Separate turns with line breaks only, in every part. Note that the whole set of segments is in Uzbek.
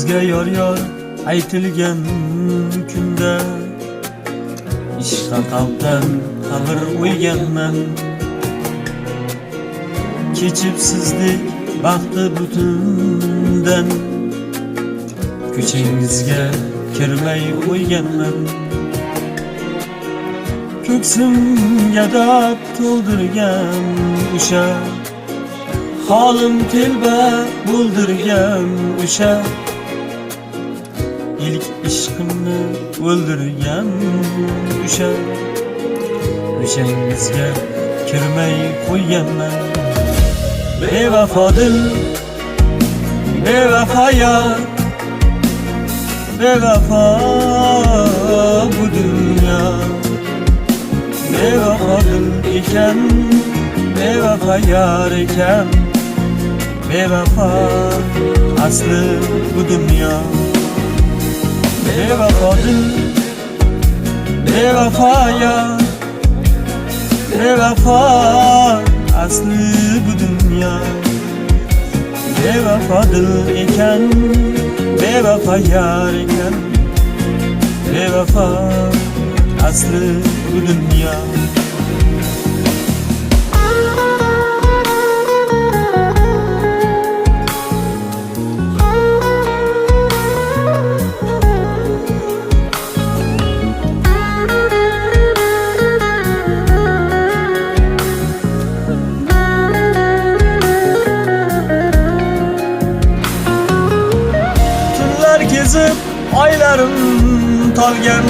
sizga yor yor aytilgan kunda ishqa qalbdan xabir o'yganman. Kechib sizdek baxti butundan ko'changizga kirmay qo'yganman. Ko'ksimga dard to'ldirgan o'sha holim telba bo'ldirgan o'sha ilk ishqimni o'ldirgan o'sha ko'changizga kirmay qo'yganman. Bevafodil bevafo yar, bevafo bu dunyo. Bevafodil ekan, bevafo yar ekan, bevafo asli bu dunyo. Bevafodil bevafo yar, bevafo asli bu dunyo. Bevafodil ekan, bevafo yar ekan, bevafo asli bu dunyo. Kezib oylarim tolgan,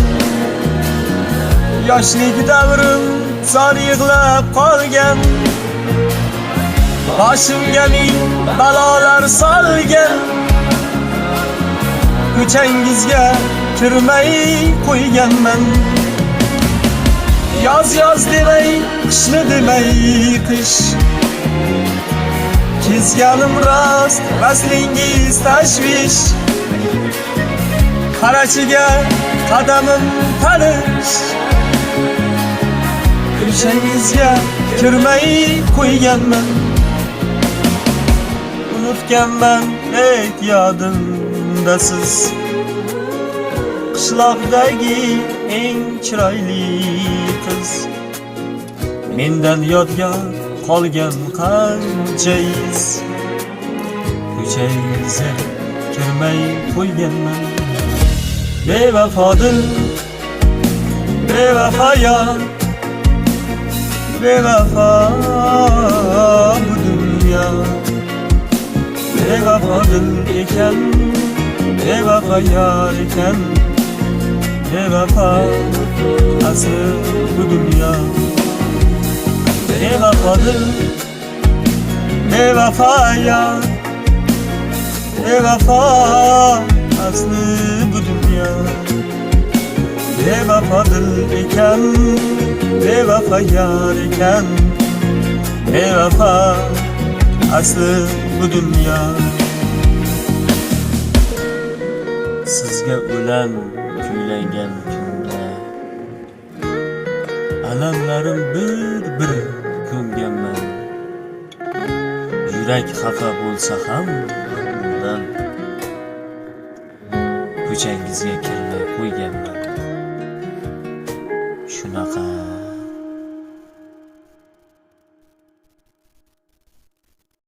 yoshlik davrim zor yig'lab qolgan. Boshimga ming balolar solgan, ko'changizga kirmay qo'yganman. Yoz yoz demay, qishni demay qish, kezganim rost, vaslingiz tashvish. Qarachiga qadamim tanish, ko'changizga kirmay qo'yganman. Unutganman hech yodimdasiz, qishloqdagi eng chiroyli qiz. Mendan yodgor qolgan qancha iz, ko'changizga kirmay qo'yganman. Bevafodil bevafo yar, bevafo bu dunyo. Bevafodil ekan, bevafo yar ekan, bevafo asli bu dunyo. Bevafodil bevafo yar, bevafo asli bu dunyo. Bevafodil ekan, bevafo yar ekan, bevafo asli bu dunyo. Sizga o'lan kuylangan kunda alamlarim bir ko'nganman. Yurak xafa bo'lsa ham undan ko'changizga kirmay qo'yganman. Shunaqa